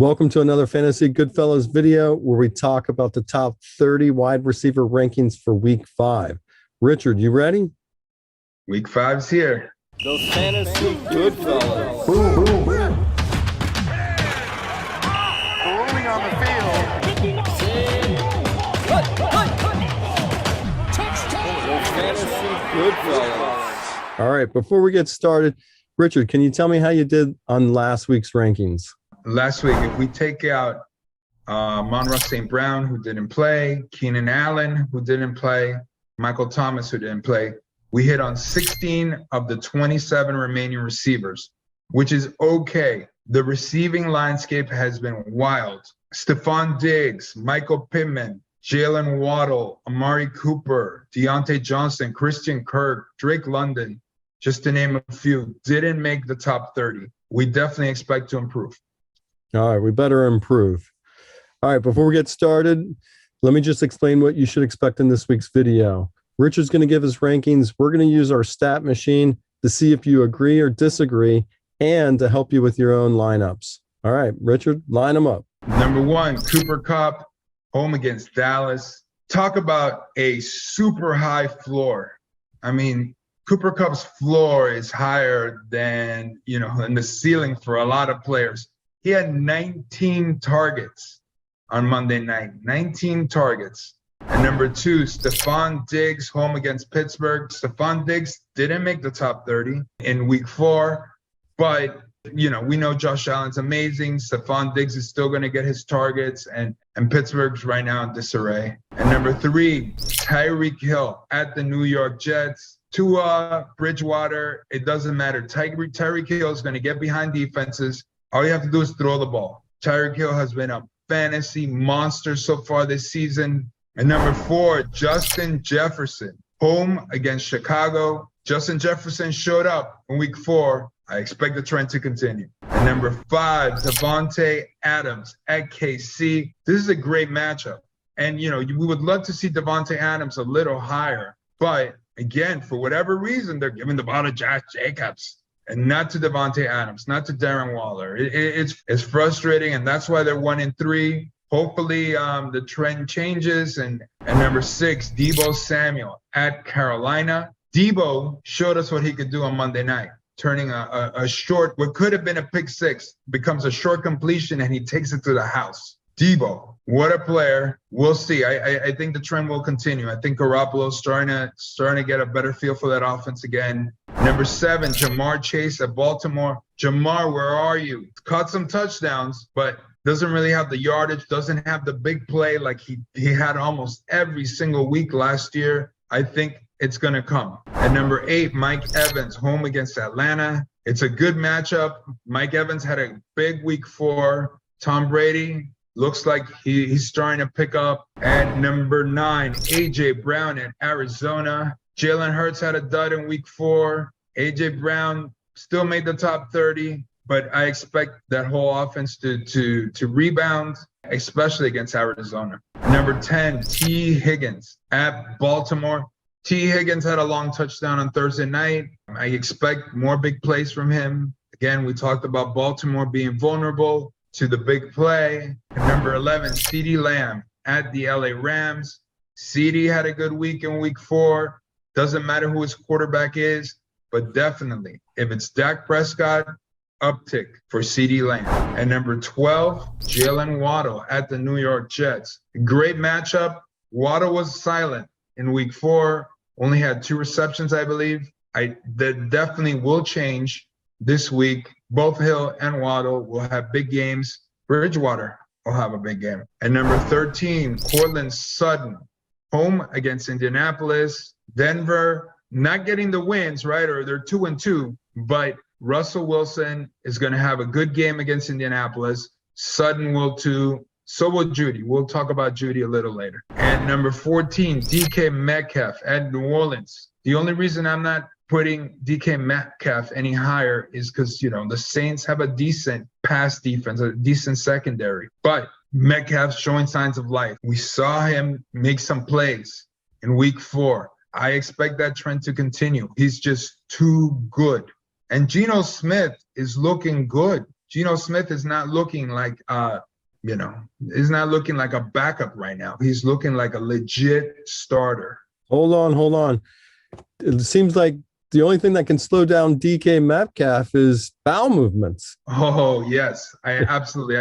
Welcome to another Fantasy Goodfellas video where we talk about the top 30 wide receiver rankings for week 5. Richard, you ready? Week 5's here. The Fantasy Goodfellas. Boom, boom, boom. Rolling on the field. The Fantasy Goodfellas. All right, before we get started, Richard, can you tell me how you did on last week's rankings? Last week, if we take out Monroe St. Brown, who didn't play, Keenan Allen, who didn't play, Michael Thomas, who didn't play, we hit on 16 of the 27 remaining receivers, which is okay. The receiving landscape has been wild. Stefon Diggs, Michael Pittman, Jaylen Waddle, Amari Cooper, Deontay Johnson, Christian Kirk, Drake London, just to name a few, didn't make the top 30. We definitely expect to improve. All right, we better improve. All right, before we get started, let me just explain what you should expect in this week's video. Richard's going to give his rankings. We're going to use our stat machine to see if you agree or disagree and to help you with your own lineups. All right, Richard, line them up. Number 1, Cooper Kupp, home against Dallas. Talk about a super high floor. I mean, Cooper Kupp's floor is higher than, than the ceiling for a lot of players. He had 19 targets on Monday night, 19 targets. And number 2, Stefon Diggs, home against Pittsburgh. Stefon Diggs didn't make the top 30 in week 4, but, we know Josh Allen's amazing. Stefon Diggs is still going to get his targets, and Pittsburgh's right now in disarray. And number 3, Tyreek Hill at the New York Jets. Tua, Bridgewater, it doesn't matter. Tyreek Hill is going to get behind defenses. All you have to do is throw the ball. Tyreek Hill has been a fantasy monster so far this season. And number 4, Justin Jefferson, home against Chicago. Justin Jefferson showed up in week 4. I expect the trend to continue. And number 5, Davante Adams at KC. This is a great matchup. And, we would love to see Davante Adams a little higher. But, again, for whatever reason, they're giving the ball to Josh Jacobs. And not to Davante Adams, not to Darren Waller. It's frustrating, and that's why they're 1-3. Hopefully, the trend changes. And number 6, Deebo Samuel at Carolina. Deebo showed us what he could do on Monday night, turning a short, what could have been a pick 6, becomes a short completion, and he takes it to the house. Deebo, what a player. We'll see. I think the trend will continue. I think Garoppolo's starting to get a better feel for that offense again. Number 7, Jamar Chase at Baltimore. Jamar, where are you? Caught some touchdowns, but doesn't really have the yardage, doesn't have the big play like he had almost every single week last year. I think it's going to come. At number 8, Mike Evans, home against Atlanta. It's a good matchup. Mike Evans had a big week 4. Tom Brady looks like he's starting to pick up. At number 9, A.J. Brown at Arizona. Jalen Hurts had a dud in week 4. A.J. Brown still made the top 30, but I expect that whole offense to rebound, especially against Arizona. Number 10, T. Higgins at Baltimore. T. Higgins had a long touchdown on Thursday night. I expect more big plays from him. Again, we talked about Baltimore being vulnerable to the big play. And number 11, CeeDee Lamb at the LA Rams. CeeDee had a good week in week 4. Doesn't matter who his quarterback is, but definitely, if it's Dak Prescott, uptick for CeeDee Lamb. And number 12, Jaylen Waddle at the New York Jets. Great matchup. Waddle was silent in week 4, only had 2 receptions, I believe. That definitely will change this week. Both Hill and Waddle will have big games. Bridgewater will have a big game. And number 13, Courtland Sutton, home against Indianapolis. Denver, not getting the wins, right? Or they're 2-2, but Russell Wilson is going to have a good game against Indianapolis. Sutton will too. So will Judy. We'll talk about Judy a little later. And number 14, DK Metcalf at New Orleans. The only reason I'm not putting DK Metcalf any higher is because, the Saints have a decent pass defense, a decent secondary. But Metcalf's showing signs of life. We saw him make some plays in week 4. I expect that trend to continue. He's just too good. And Geno Smith is looking good. Geno Smith is not looking like, is not looking like a backup right now. He's looking like a legit starter. Hold on. It seems like the only thing that can slow down DK Metcalf is bowel movements. Oh, yes. I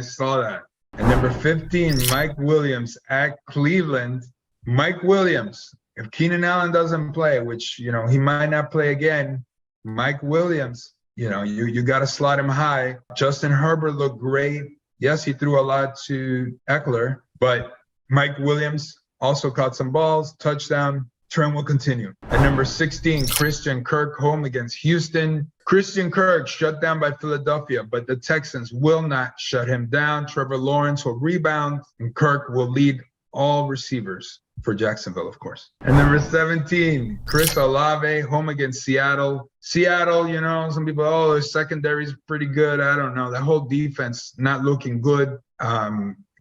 saw that. And number 15, Mike Williams at Cleveland. Mike Williams, if Keenan Allen doesn't play, which, he might not play again, Mike Williams, you got to slot him high. Justin Herbert looked great. Yes, he threw a lot to Eckler, but Mike Williams also caught some balls, touchdown. Trend will continue. At number 16, Christian Kirk home against Houston. Christian Kirk shut down by Philadelphia, but the Texans will not shut him down. Trevor Lawrence will rebound, and Kirk will lead all receivers for Jacksonville, of course. And number 17, Chris Olave home against Seattle. Seattle, some people, their secondary is pretty good. I don't know. The whole defense not looking good.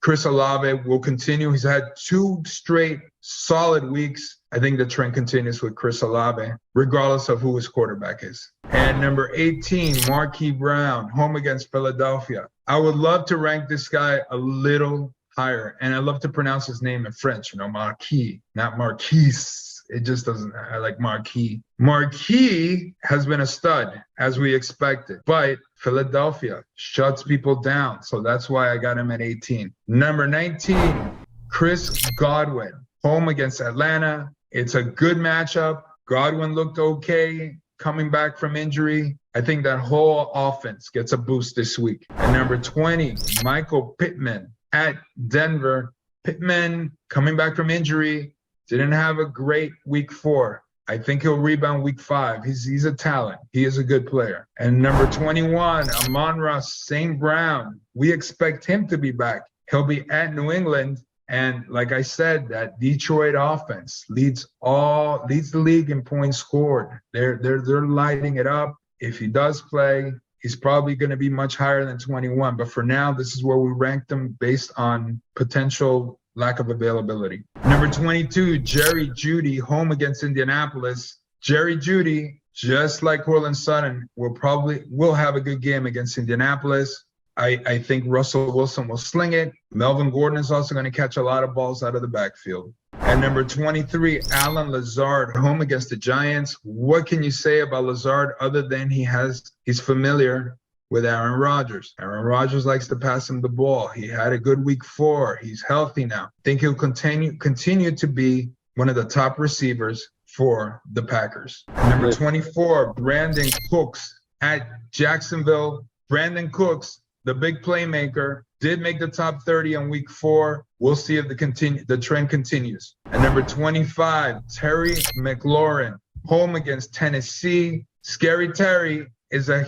Chris Olave will continue. He's had 2 straight solid weeks. I think the trend continues with Chris Olave, regardless of who his quarterback is. And number 18, Marquise Brown, home against Philadelphia. I would love to rank this guy a little higher, and I love to pronounce his name in French, Marquis, not Marquise. It just doesn't, I like Marquis. Marquis has been a stud, as we expected, but Philadelphia shuts people down, so that's why I got him at 18. Number 19, Chris Godwin, home against Atlanta. It's a good matchup. Godwin looked okay coming back from injury. I think that whole offense gets a boost this week. And number 20, Michael Pittman at Denver. Pittman coming back from injury, didn't have a great week 4. I think he'll rebound week 5. He's a talent. He is a good player. And number 21, Amon-Ra St. Brown. We expect him to be back. He'll be at New England. And like I said, that Detroit offense leads the league in points scored. They're lighting it up. If he does play, he's probably going to be much higher than 21. But for now, this is where we ranked him based on potential lack of availability. Number 22, Jerry Jeudy, home against Indianapolis. Jerry Jeudy, just like Courtland Sutton, will have a good game against Indianapolis. I think Russell Wilson will sling it. Melvin Gordon is also going to catch a lot of balls out of the backfield. And number 23, Allen Lazard, home against the Giants. What can you say about Lazard other than he's familiar with Aaron Rodgers? Aaron Rodgers likes to pass him the ball. He had a good week 4. He's healthy now. I think he'll continue to be one of the top receivers for the Packers. And number 24, Brandin Cooks at Jacksonville. Brandin Cooks, the big playmaker, did make the top 30 on week 4. We'll see if the trend continues. And number 25, Terry McLaurin, home against Tennessee. Scary Terry is a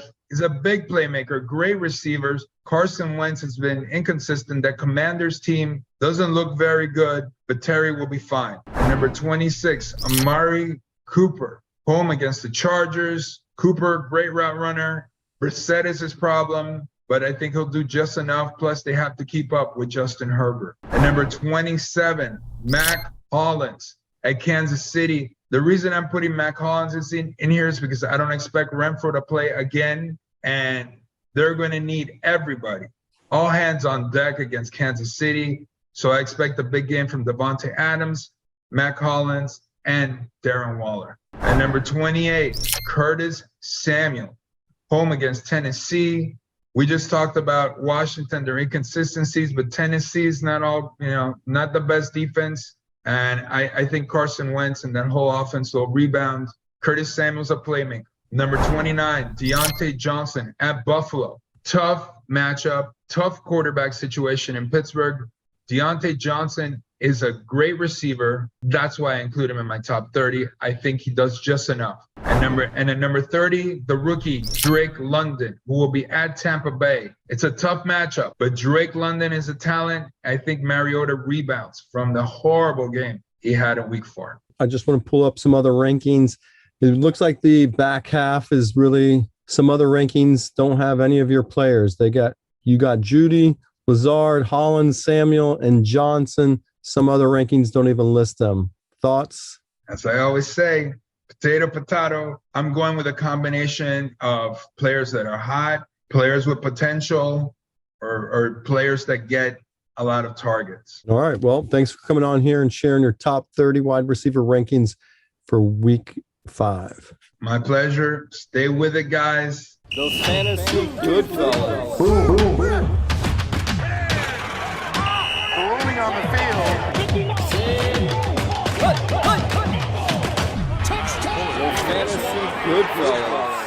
big playmaker, great receivers. Carson Wentz has been inconsistent. That Commanders team doesn't look very good, but Terry will be fine. And number 26, Amari Cooper, home against the Chargers. Cooper, great route runner. Brissett is his problem, but I think he'll do just enough. Plus, they have to keep up with Justin Herbert. And number 27, Mac Hollins at Kansas City. The reason I'm putting Mac Hollins in here is because I don't expect Renfro to play again, and they're going to need everybody. All hands on deck against Kansas City. So I expect a big game from Devontae Adams, Mac Hollins, and Darren Waller. And number 28, Curtis Samuel, home against Tennessee. We just talked about Washington, their inconsistencies, but Tennessee's not the best defense. And I think Carson Wentz and that whole offense will rebound. Curtis Samuel's a playmaker. Number 29, Deontay Johnson at Buffalo. Tough matchup, tough quarterback situation in Pittsburgh. Deontay Johnson is a great receiver. That's why I include him in my top 30. I think he does just enough. And at number 30, the rookie, Drake London, who will be at Tampa Bay. It's a tough matchup, but Drake London is a talent. I think Mariota rebounds from the horrible game he had in week 4. I just want to pull up some other rankings. It looks like the back half is really some other rankings don't have any of your players. You got Jeudy, Lazard, Hollins, Samuel, and Johnson. Some other rankings don't even list them. Thoughts? As I always say, potato, potato. I'm going with a combination of players that are hot players with potential or players that get a lot of targets. All right. Well, thanks for coming on here and sharing your top 30 wide receiver rankings for week 5. My pleasure. Stay with it, guys. The fantasy good fellas. rolling on the field. The fantasy good fellas.